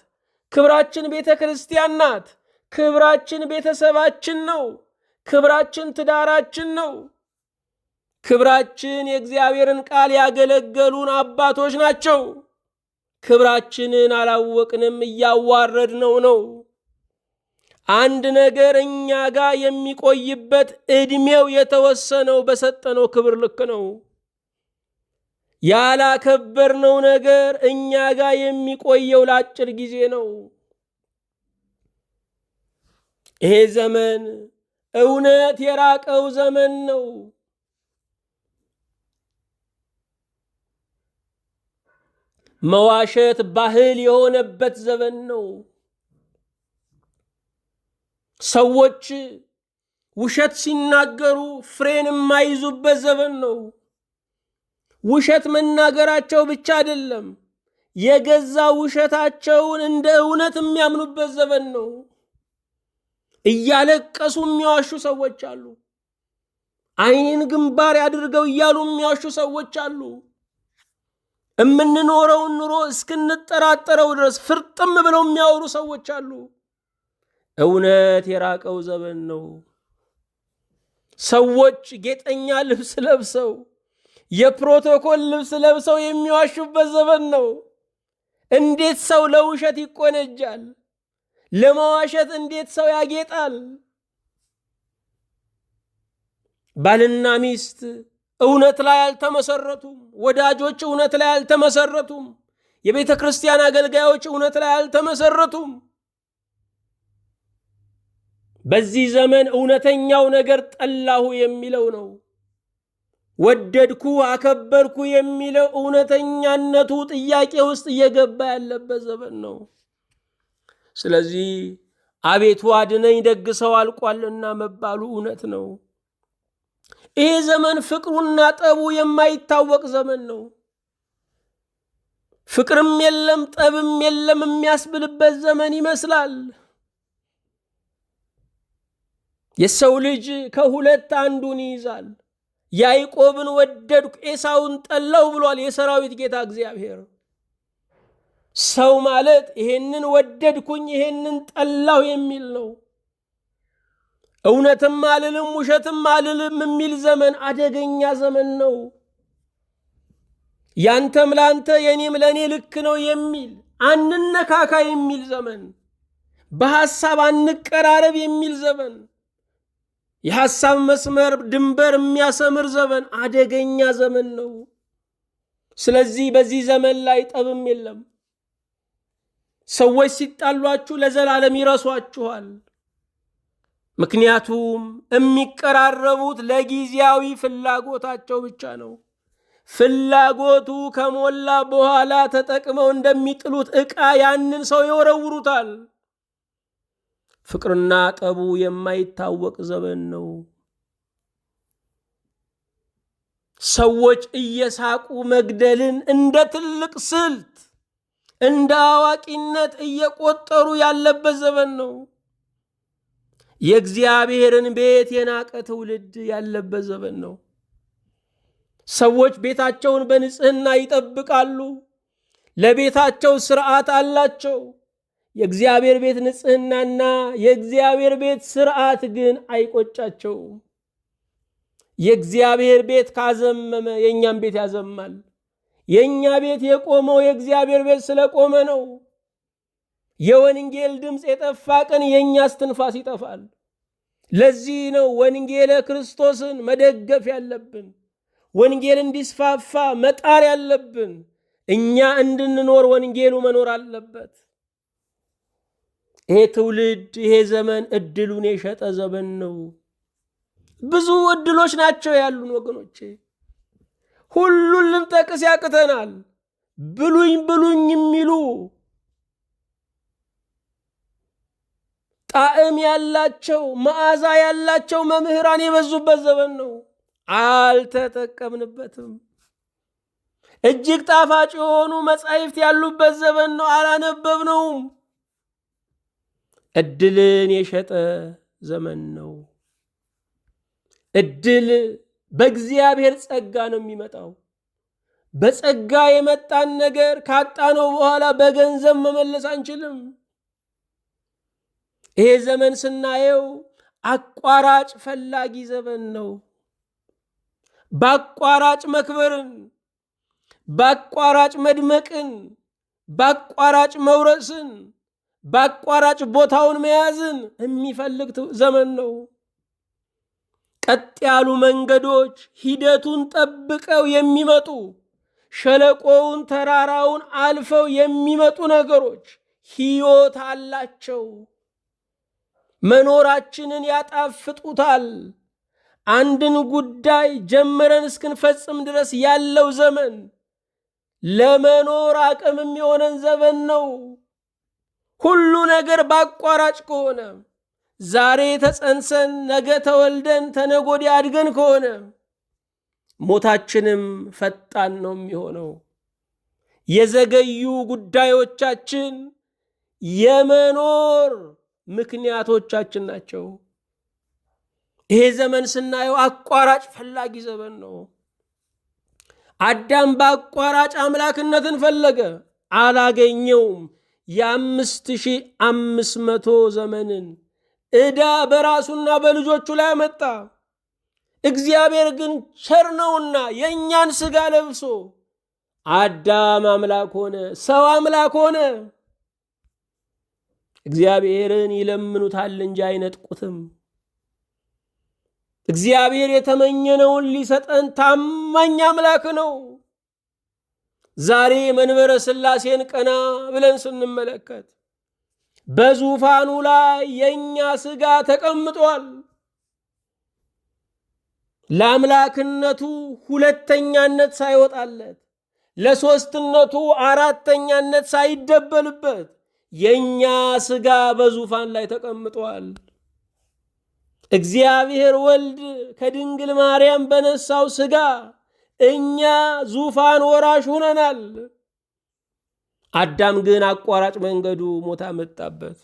A: ክብራችን ቤተ ክርስቲያን ናት። ክብራችን ቤተሰባችን ነው። ክብራችን ትዳራችን ነው። ክብራችን የእግዚአብሔርን ቃል ያገለገሉን አባቶች ናቸው። ክብራችንን አላወቅንም፣ እያዋረድነው ነው። አንድ ነገር እኛ ጋር የሚቆይበት ዕድሜው የተወሰነው በሰጠነው ክብር ልክ ነው። ያላከበርነው ነገር እኛ ጋር የሚቆየው ለአጭር ጊዜ ነው። ይሄ ዘመን እውነት የራቀው ዘመን ነው። መዋሸት ባህል የሆነበት ዘመን ነው። ሰዎች ውሸት ሲናገሩ ፍሬን የማይዙበት ዘመን ነው። ውሸት መናገራቸው ብቻ አይደለም፣ የገዛ ውሸታቸውን እንደ እውነት የሚያምኑበት ዘመን ነው። እያለቀሱ የሚዋሹ ሰዎች አሉ። ዓይንን ግንባር ያድርገው እያሉ የሚዋሹ ሰዎች አሉ። የምንኖረውን ኑሮ እስክንጠራጠረው ድረስ ፍርጥም ብለው የሚያወሩ ሰዎች አሉ። እውነት የራቀው ዘመን ነው። ሰዎች ጌጠኛ ልብስ ለብሰው የፕሮቶኮል ልብስ ለብሰው የሚዋሹበት ዘመን ነው። እንዴት ሰው ለውሸት ይቆነጃል? ለመዋሸት እንዴት ሰው ያጌጣል? ባልና ሚስት እውነት ላይ አልተመሰረቱም። ወዳጆች እውነት ላይ አልተመሰረቱም። የቤተ ክርስቲያን አገልጋዮች እውነት ላይ አልተመሰረቱም። በዚህ ዘመን እውነተኛው ነገር ጠላሁ የሚለው ነው። ወደድኩ አከበርኩ የሚለው እውነተኛነቱ ጥያቄ ውስጥ እየገባ ያለበት ዘመን ነው። ስለዚህ አቤቱ አድነኝ ደግ ሰው አልቋልና መባሉ እውነት ነው። ይሄ ዘመን ፍቅሩና ጠቡ የማይታወቅ ዘመን ነው። ፍቅርም የለም ጠብም የለም የሚያስብልበት ዘመን ይመስላል። የሰው ልጅ ከሁለት አንዱን ይይዛል። ያዕቆብን ወደድኩ ኤሳውን ጠላው ብሏል የሰራዊት ጌታ እግዚአብሔር። ሰው ማለት ይሄንን ወደድኩኝ ይሄንን ጠላው የሚል ነው። እውነትም አልልም ውሸትም አልልም የሚል ዘመን አደገኛ ዘመን ነው። ያንተም ላንተ የኔም ለኔ ልክ ነው የሚል አንነካካ የሚል ዘመን፣ በሐሳብ አንቀራረብ የሚል ዘመን፣ የሐሳብ መስመር ድንበር የሚያሰምር ዘመን አደገኛ ዘመን ነው። ስለዚህ በዚህ ዘመን ላይ ጠብም የለም። ሰዎች ሲጣሏችሁ ለዘላለም ይረሷችኋል። ምክንያቱም የሚቀራረቡት ለጊዜያዊ ፍላጎታቸው ብቻ ነው። ፍላጎቱ ከሞላ በኋላ ተጠቅመው እንደሚጥሉት ዕቃ ያንን ሰው ይወረውሩታል። ፍቅርና ጠቡ የማይታወቅ ዘመን ነው። ሰዎች እየሳቁ መግደልን እንደ ትልቅ ስልት እንደ አዋቂነት እየቆጠሩ ያለበት ዘመን ነው። የእግዚአብሔርን ቤት የናቀ ትውልድ ያለበት ዘመን ነው። ሰዎች ቤታቸውን በንጽህና ይጠብቃሉ። ለቤታቸው ስርዓት አላቸው። የእግዚአብሔር ቤት ንጽህናና የእግዚአብሔር ቤት ስርዓት ግን አይቆጫቸውም። የእግዚአብሔር ቤት ካዘመመ የእኛም ቤት ያዘማል። የእኛ ቤት የቆመው የእግዚአብሔር ቤት ስለቆመ ነው። የወንጌል ድምፅ የጠፋ ቀን የእኛ እስትንፋስ ይጠፋል። ለዚህ ነው ወንጌለ ክርስቶስን መደገፍ ያለብን፣ ወንጌል እንዲስፋፋ መጣር ያለብን። እኛ እንድንኖር ወንጌሉ መኖር አለበት። ይሄ ትውልድ ይሄ ዘመን እድሉን የሸጠ ዘመን ነው። ብዙ እድሎች ናቸው ያሉን ወገኖቼ። ሁሉን ልንጠቅስ ያቅተናል። ብሉኝ ብሉኝ የሚሉ ጣዕም ያላቸው መዓዛ ያላቸው መምህራን የበዙበት ዘመን ነው። አልተጠቀምንበትም። እጅግ ጣፋጭ የሆኑ መጻሕፍት ያሉበት ዘመን ነው። አላነበብነውም። እድልን የሸጠ ዘመን ነው። እድል በእግዚአብሔር ጸጋ ነው የሚመጣው። በጸጋ የመጣን ነገር ካጣነው በኋላ በገንዘብ መመለስ አንችልም። ይሄ ዘመን ስናየው አቋራጭ ፈላጊ ዘመን ነው። በአቋራጭ መክበርን፣ በአቋራጭ መድመቅን፣ በአቋራጭ መውረስን፣ በአቋራጭ ቦታውን መያዝን የሚፈልግ ዘመን ነው። ቀጥ ያሉ መንገዶች ሂደቱን ጠብቀው የሚመጡ ሸለቆውን ተራራውን አልፈው የሚመጡ ነገሮች ሕይወት አላቸው። መኖራችንን ያጣፍጡታል። አንድን ጉዳይ ጀምረን እስክንፈጽም ድረስ ያለው ዘመን ለመኖር አቅም የሚሆነን ዘመን ነው። ሁሉ ነገር በአቋራጭ ከሆነ ዛሬ ተጸንሰን ነገ ተወልደን ተነገ ወዲያ አድገን ከሆነ ሞታችንም ፈጣን ነው የሚሆነው። የዘገዩ ጉዳዮቻችን የመኖር ምክንያቶቻችን ናቸው። ይሄ ዘመን ስናየው አቋራጭ ፈላጊ ዘመን ነው። አዳም በአቋራጭ አምላክነትን ፈለገ፣ አላገኘውም። የ5500 ዘመንን ዕዳ በራሱና በልጆቹ ላይ አመጣ። እግዚአብሔር ግን ቸር ነውና የእኛን ሥጋ ለብሶ አዳም አምላክ ሆነ፣ ሰው አምላክ ሆነ። እግዚአብሔርን ይለምኑታል እንጂ አይነጥቁትም። እግዚአብሔር የተመኘነውን ሊሰጠን ታማኝ አምላክ ነው። ዛሬ መንበረ ሥላሴን ቀና ብለን ስንመለከት በዙፋኑ ላይ የእኛ ሥጋ ተቀምጧል። ለአምላክነቱ ሁለተኛነት ሳይወጣለት፣ ለሦስትነቱ አራተኛነት ሳይደበልበት የእኛ ሥጋ በዙፋን ላይ ተቀምጧል። እግዚአብሔር ወልድ ከድንግል ማርያም በነሳው ሥጋ እኛ ዙፋን ወራሽ ሆነናል። አዳም ግን አቋራጭ መንገዱ ሞት አመጣበት።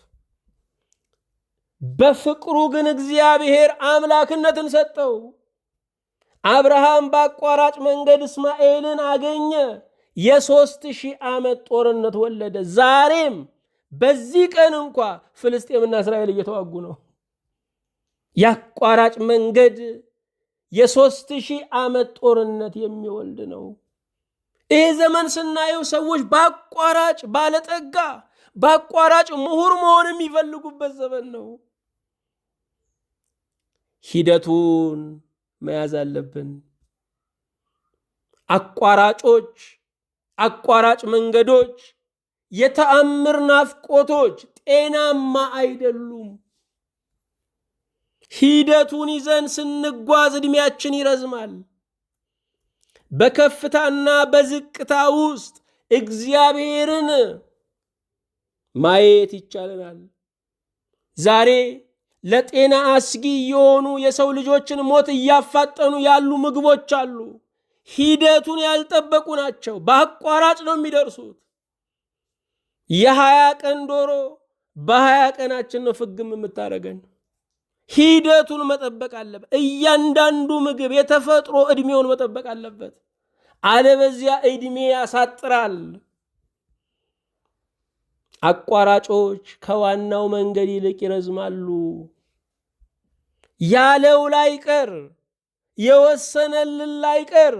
A: በፍቅሩ ግን እግዚአብሔር አምላክነትን ሰጠው። አብርሃም በአቋራጭ መንገድ እስማኤልን አገኘ። የ3000 ዓመት ጦርነት ወለደ። ዛሬም በዚህ ቀን እንኳ ፍልስጤምና እስራኤል እየተዋጉ ነው። የአቋራጭ መንገድ የ3000 ዓመት ጦርነት የሚወልድ ነው። ይህ ዘመን ስናየው ሰዎች በአቋራጭ ባለጠጋ፣ በአቋራጭ ምሁር መሆን የሚፈልጉበት ዘመን ነው። ሂደቱን መያዝ አለብን። አቋራጭ መንገዶች፣ የተአምር ናፍቆቶች ጤናማ አይደሉም። ሂደቱን ይዘን ስንጓዝ ዕድሜያችን ይረዝማል። በከፍታና በዝቅታ ውስጥ እግዚአብሔርን ማየት ይቻለናል። ዛሬ ለጤና አስጊ የሆኑ የሰው ልጆችን ሞት እያፋጠኑ ያሉ ምግቦች አሉ። ሂደቱን ያልጠበቁ ናቸው። በአቋራጭ ነው የሚደርሱት። የ20 ቀን ዶሮ በ20 ቀናችን ነው ፍግም የምታደርገን። ሂደቱን መጠበቅ አለበት። እያንዳንዱ ምግብ የተፈጥሮ ዕድሜውን መጠበቅ አለበት። አለበዚያ ዕድሜ ያሳጥራል። አቋራጮች ከዋናው መንገድ ይልቅ ይረዝማሉ። ያለው ላይቀር የወሰነልን ላይቀር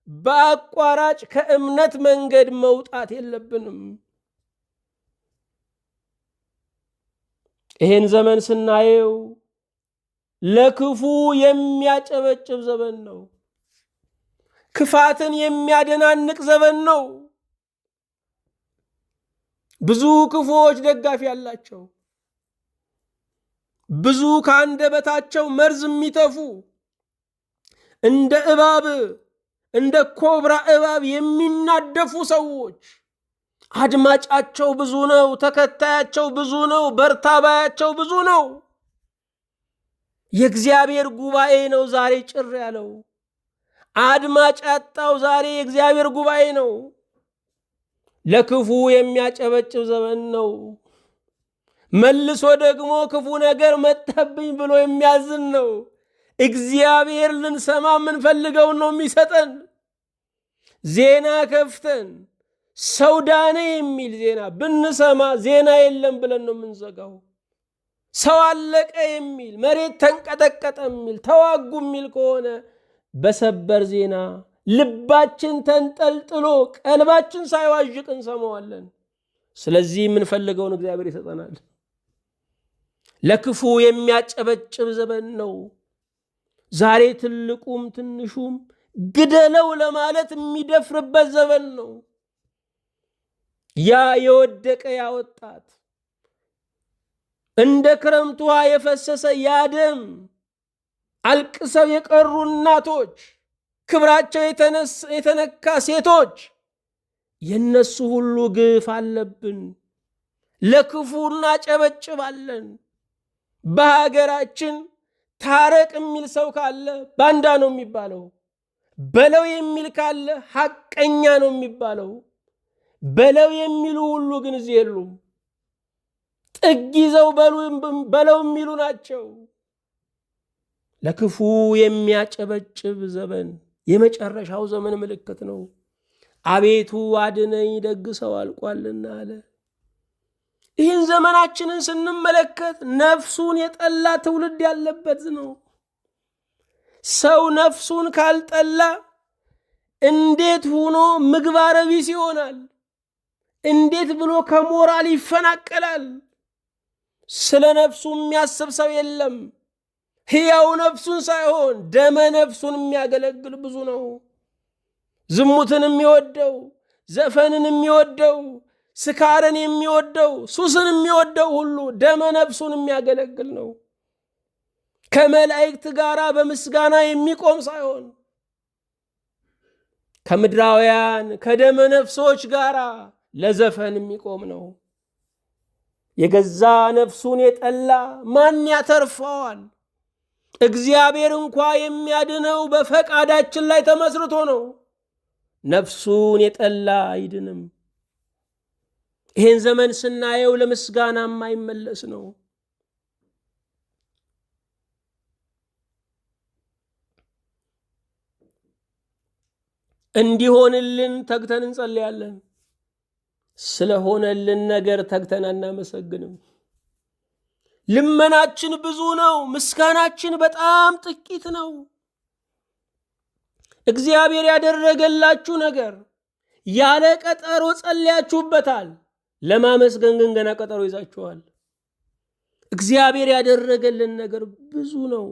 A: በአቋራጭ ከእምነት መንገድ መውጣት የለብንም። ይህን ዘመን ስናየው ለክፉ የሚያጨበጭብ ዘመን ነው። ክፋትን የሚያደናንቅ ዘመን ነው። ብዙ ክፉዎች ደጋፊ ያላቸው፣ ብዙ ከአንደበታቸው መርዝ የሚተፉ እንደ እባብ እንደ ኮብራ እባብ የሚናደፉ ሰዎች አድማጫቸው ብዙ ነው። ተከታያቸው ብዙ ነው። በርታባያቸው ብዙ ነው። የእግዚአብሔር ጉባኤ ነው ዛሬ ጭር ያለው። አድማጭ ያጣው ዛሬ የእግዚአብሔር ጉባኤ ነው። ለክፉ የሚያጨበጭብ ዘመን ነው። መልሶ ደግሞ ክፉ ነገር መጣብኝ ብሎ የሚያዝን ነው። እግዚአብሔር ልንሰማ የምንፈልገውን ነው የሚሰጠን። ዜና ከፍተን ሰው ዳነ የሚል ዜና ብንሰማ ዜና የለም ብለን ነው የምንዘጋው። ሰው አለቀ የሚል፣ መሬት ተንቀጠቀጠ የሚል፣ ተዋጉ የሚል ከሆነ በሰበር ዜና ልባችን ተንጠልጥሎ ቀልባችን ሳይዋዥቅ እንሰማዋለን። ስለዚህ የምንፈልገውን እግዚአብሔር ይሰጠናል። ለክፉ የሚያጨበጭብ ዘመን ነው ዛሬ። ትልቁም ትንሹም ግደለው ለማለት የሚደፍርበት ዘመን ነው። ያ የወደቀ ያወጣት እንደ ክረምት ውሃ የፈሰሰ ያደም አልቅሰው የቀሩ እናቶች፣ ክብራቸው የተነካ ሴቶች የነሱ ሁሉ ግፍ አለብን። ለክፉ እናጨበጭባለን። በሀገራችን ታረቅ የሚል ሰው ካለ ባንዳ ነው የሚባለው። በለው የሚል ካለ ሐቀኛ ነው የሚባለው። በለው የሚሉ ሁሉ ግን እዚህ የሉም። ጥግ ይዘው በለው የሚሉ ናቸው። ለክፉ የሚያጨበጭብ ዘመን የመጨረሻው ዘመን ምልክት ነው። አቤቱ አድነኝ ደግ ሰው አልቋልና አለ። ይህን ዘመናችንን ስንመለከት ነፍሱን የጠላ ትውልድ ያለበት ነው። ሰው ነፍሱን ካልጠላ እንዴት ሆኖ ምግባረ ቢስ ይሆናል? እንዴት ብሎ ከሞራል ይፈናቀላል? ስለ ነፍሱ የሚያስብ ሰው የለም። ሕያው ነፍሱን ሳይሆን ደመ ነፍሱን የሚያገለግል ብዙ ነው። ዝሙትን የሚወደው፣ ዘፈንን የሚወደው፣ ስካርን የሚወደው፣ ሱስን የሚወደው ሁሉ ደመ ነፍሱን የሚያገለግል ነው። ከመላእክት ጋር በምስጋና የሚቆም ሳይሆን ከምድራውያን ከደመ ነፍሶች ጋር ለዘፈን የሚቆም ነው። የገዛ ነፍሱን የጠላ ማን ያተርፈዋል? እግዚአብሔር እንኳ የሚያድነው በፈቃዳችን ላይ ተመስርቶ ነው። ነፍሱን የጠላ አይድንም። ይህን ዘመን ስናየው ለምስጋና የማይመለስ ነው። እንዲሆንልን ተግተን እንጸልያለን። ስለሆነልን ነገር ተግተን አናመሰግንም። ልመናችን ብዙ ነው፣ ምስጋናችን በጣም ጥቂት ነው። እግዚአብሔር ያደረገላችሁ ነገር ያለ ቀጠሮ ጸልያችሁበታል። ለማመስገን ግን ገና ቀጠሮ ይዛችኋል። እግዚአብሔር ያደረገልን ነገር ብዙ ነው።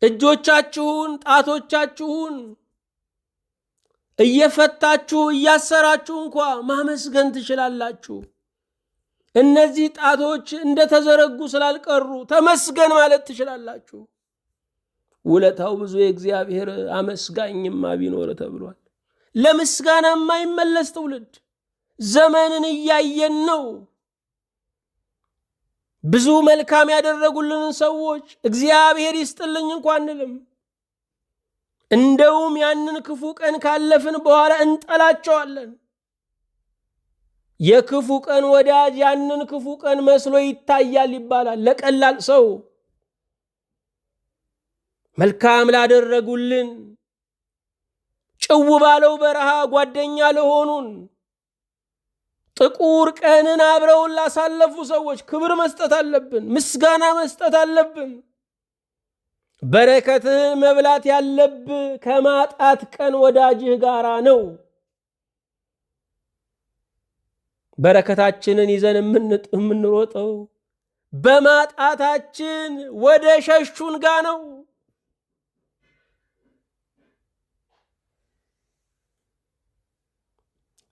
A: እጆቻችሁን ጣቶቻችሁን እየፈታችሁ እያሰራችሁ እንኳ ማመስገን ትችላላችሁ። እነዚህ ጣቶች እንደተዘረጉ ስላልቀሩ ተመስገን ማለት ትችላላችሁ። ውለታው ብዙ የእግዚአብሔር አመስጋኝማ ቢኖር ተብሏል። ለምስጋና የማይመለስ ትውልድ ዘመንን እያየን ነው። ብዙ መልካም ያደረጉልንን ሰዎች እግዚአብሔር ይስጥልኝ እንኳ አንልም። እንደውም ያንን ክፉ ቀን ካለፍን በኋላ እንጠላቸዋለን። የክፉ ቀን ወዳጅ ያንን ክፉ ቀን መስሎ ይታያል ይባላል። ለቀላል ሰው መልካም ላደረጉልን፣ ጭው ባለው በረሃ ጓደኛ ለሆኑን፣ ጥቁር ቀንን አብረውን ላሳለፉ ሰዎች ክብር መስጠት አለብን፣ ምስጋና መስጠት አለብን። በረከትህን መብላት ያለብህ ከማጣት ቀን ወዳጅህ ጋራ ነው። በረከታችንን ይዘን የምንሮጠው በማጣታችን ወደ ሸሹን ጋ ነው።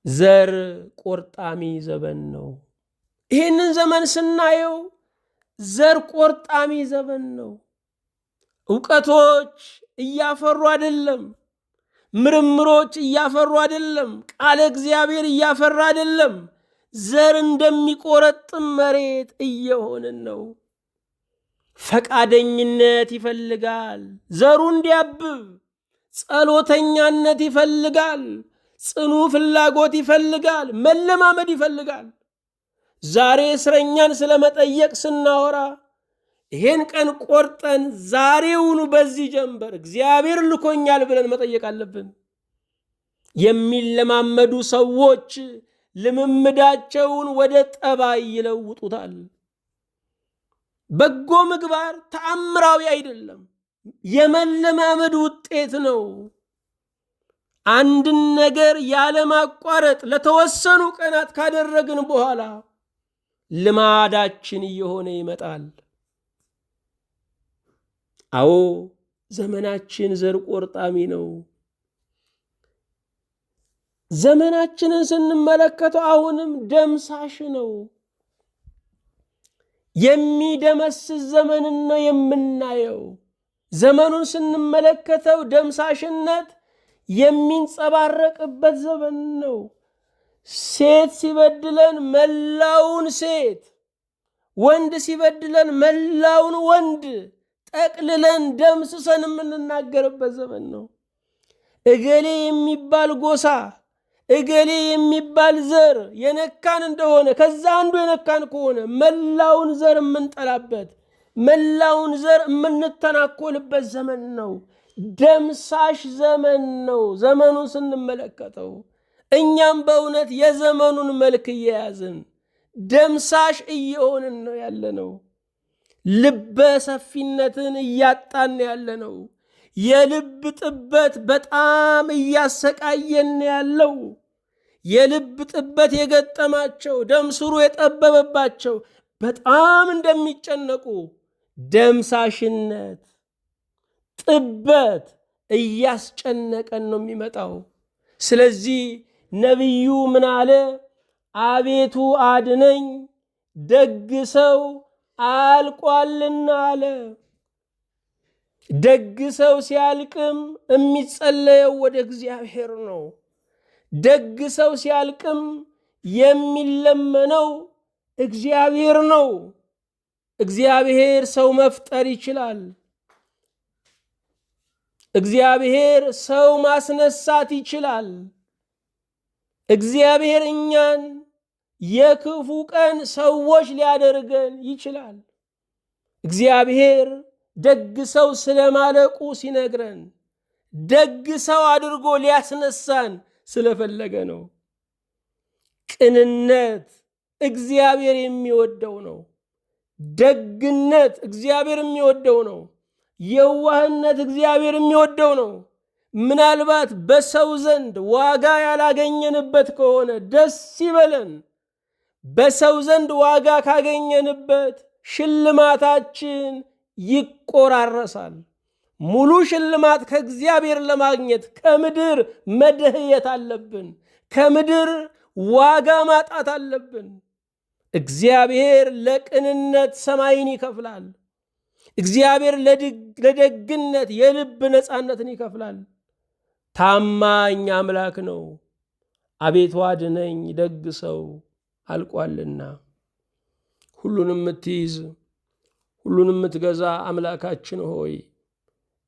A: ዘር ቆርጣሚ ዘመን ነው። ይህንን ዘመን ስናየው ዘር ቆርጣሚ ዘመን ነው። እውቀቶች እያፈሩ አይደለም። ምርምሮች እያፈሩ አይደለም። ቃለ እግዚአብሔር እያፈራ አይደለም። ዘር እንደሚቆረጥም መሬት እየሆንን ነው። ፈቃደኝነት ይፈልጋል ዘሩ እንዲያብብ። ጸሎተኛነት ይፈልጋል። ጽኑ ፍላጎት ይፈልጋል። መለማመድ ይፈልጋል። ዛሬ እስረኛን ስለመጠየቅ ስናወራ ይሄን ቀን ቆርጠን ዛሬውኑ በዚህ ጀንበር እግዚአብሔር ልኮኛል ብለን መጠየቅ አለብን። የሚለማመዱ ሰዎች ልምምዳቸውን ወደ ጠባይ ይለውጡታል። በጎ ምግባር ተአምራዊ አይደለም፣ የመለማመድ ውጤት ነው። አንድን ነገር ያለማቋረጥ ለተወሰኑ ቀናት ካደረግን በኋላ ልማዳችን እየሆነ ይመጣል። አዎ ዘመናችን ዘር ቆርጣሚ ነው። ዘመናችንን ስንመለከተው አሁንም ደምሳሽ ነው። የሚደመስስ ዘመንን ነው የምናየው። ዘመኑን ስንመለከተው ደምሳሽነት የሚንጸባረቅበት ዘመን ነው። ሴት ሲበድለን መላውን ሴት፣ ወንድ ሲበድለን መላውን ወንድ ጠቅልለን ደምስሰን የምንናገርበት ዘመን ነው። እገሌ የሚባል ጎሳ፣ እገሌ የሚባል ዘር የነካን እንደሆነ ከዛ አንዱ የነካን ከሆነ መላውን ዘር የምንጠላበት፣ መላውን ዘር የምንተናኮልበት ዘመን ነው። ደምሳሽ ዘመን ነው። ዘመኑን ስንመለከተው እኛም በእውነት የዘመኑን መልክ እየያዝን ደምሳሽ እየሆንን ነው ያለነው። ልበ ሰፊነትን እያጣን ያለነው። የልብ ጥበት በጣም እያሰቃየን ያለው። የልብ ጥበት የገጠማቸው ደም ስሩ የጠበበባቸው በጣም እንደሚጨነቁ ደምሳሽነት፣ ጥበት እያስጨነቀን ነው የሚመጣው። ስለዚህ ነቢዩ ምን አለ? አቤቱ አድነኝ ደግ ሰው አልቋልና አለ። ደግ ሰው ሲያልቅም የሚጸለየው ወደ እግዚአብሔር ነው። ደግ ሰው ሲያልቅም የሚለመነው እግዚአብሔር ነው። እግዚአብሔር ሰው መፍጠር ይችላል። እግዚአብሔር ሰው ማስነሳት ይችላል። እግዚአብሔር እኛን የክፉ ቀን ሰዎች ሊያደርገን ይችላል። እግዚአብሔር ደግ ሰው ስለማለቁ ሲነግረን ደግ ሰው አድርጎ ሊያስነሳን ስለፈለገ ነው። ቅንነት እግዚአብሔር የሚወደው ነው። ደግነት እግዚአብሔር የሚወደው ነው። የዋህነት እግዚአብሔር የሚወደው ነው። ምናልባት በሰው ዘንድ ዋጋ ያላገኘንበት ከሆነ ደስ ይበለን። በሰው ዘንድ ዋጋ ካገኘንበት ሽልማታችን ይቆራረሳል። ሙሉ ሽልማት ከእግዚአብሔር ለማግኘት ከምድር መደህየት አለብን። ከምድር ዋጋ ማጣት አለብን። እግዚአብሔር ለቅንነት ሰማይን ይከፍላል። እግዚአብሔር ለደግነት የልብ ነፃነትን ይከፍላል። ታማኝ አምላክ ነው። አቤቱ አድነኝ ደግ ሰው አልቋልና። ሁሉንም የምትይዝ ሁሉንም የምትገዛ አምላካችን ሆይ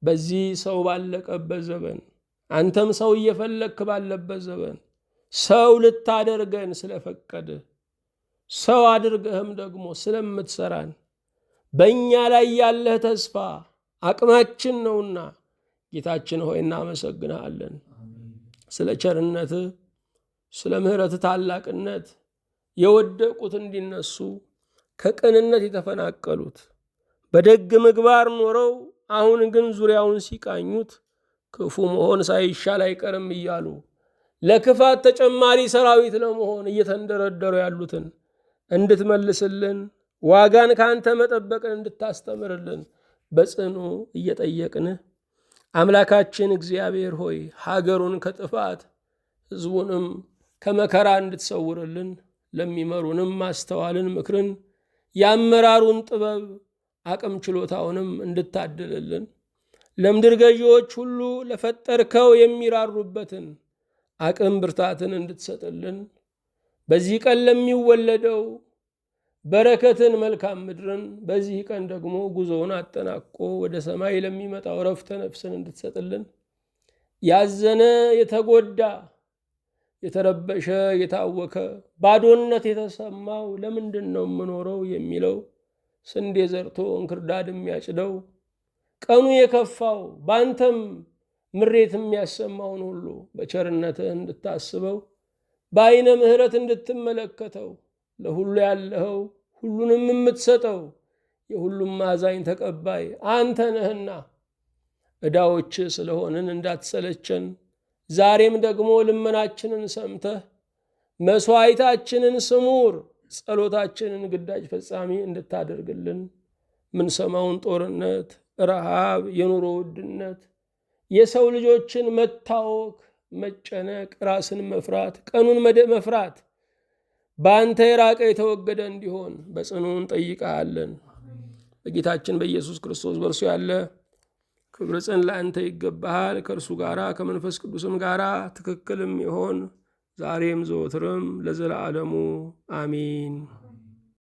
A: በዚህ ሰው ባለቀበት ዘመን፣ አንተም ሰው እየፈለክ ባለበት ዘመን ሰው ልታደርገን ስለፈቀደ፣ ሰው አድርገህም ደግሞ ስለምትሰራን በእኛ ላይ ያለህ ተስፋ አቅማችን ነውና ጌታችን ሆይ እናመሰግንሃለን። ስለ ቸርነትህ፣ ስለ ምሕረትህ ታላቅነት የወደቁት እንዲነሱ፣ ከቅንነት የተፈናቀሉት በደግ ምግባር ኖረው አሁን ግን ዙሪያውን ሲቃኙት ክፉ መሆን ሳይሻል አይቀርም እያሉ ለክፋት ተጨማሪ ሰራዊት ለመሆን እየተንደረደሩ ያሉትን እንድትመልስልን፣ ዋጋን ካንተ መጠበቅን እንድታስተምርልን በጽኑ እየጠየቅንህ አምላካችን እግዚአብሔር ሆይ ሀገሩን ከጥፋት ሕዝቡንም ከመከራ እንድትሰውርልን፣ ለሚመሩንም ማስተዋልን፣ ምክርን፣ የአመራሩን ጥበብ አቅም ችሎታውንም እንድታድልልን፣ ለምድር ገዢዎች ሁሉ ለፈጠርከው የሚራሩበትን አቅም ብርታትን እንድትሰጥልን፣ በዚህ ቀን ለሚወለደው በረከትን መልካም ምድርን፣ በዚህ ቀን ደግሞ ጉዞውን አጠናቆ ወደ ሰማይ ለሚመጣው ረፍተ ነፍስን እንድትሰጥልን፣ ያዘነ የተጎዳ የተረበሸ የታወከ ባዶነት የተሰማው ለምንድን ነው የምኖረው የሚለው ስንዴ ዘርቶ እንክርዳድ የሚያጭደው ቀኑ የከፋው ባንተም ምሬት የሚያሰማውን ሁሉ በቸርነትህ እንድታስበው በአይነ ምሕረት እንድትመለከተው ለሁሉ ያለኸው ሁሉንም የምትሰጠው የሁሉም አዛኝ ተቀባይ አንተ ነህና ዕዳዎች ስለሆንን እንዳትሰለቸን ዛሬም ደግሞ ልመናችንን ሰምተህ መስዋዕታችንን ስሙር ጸሎታችንን ግዳጅ ፈጻሚ እንድታደርግልን ምንሰማውን ጦርነት፣ ረሃብ፣ የኑሮ ውድነት፣ የሰው ልጆችን መታወክ፣ መጨነቅ፣ ራስን መፍራት፣ ቀኑን መፍራት በአንተ የራቀ የተወገደ እንዲሆን በጽኑ እንጠይቅሃለን። በጌታችን በኢየሱስ ክርስቶስ በእርሱ ያለ ክብር ጽን ለአንተ ይገባሃል። ከእርሱ ጋራ ከመንፈስ ቅዱስም ጋራ ትክክልም ይሆን ዛሬም ዘወትርም ለዘላለሙ አሚን።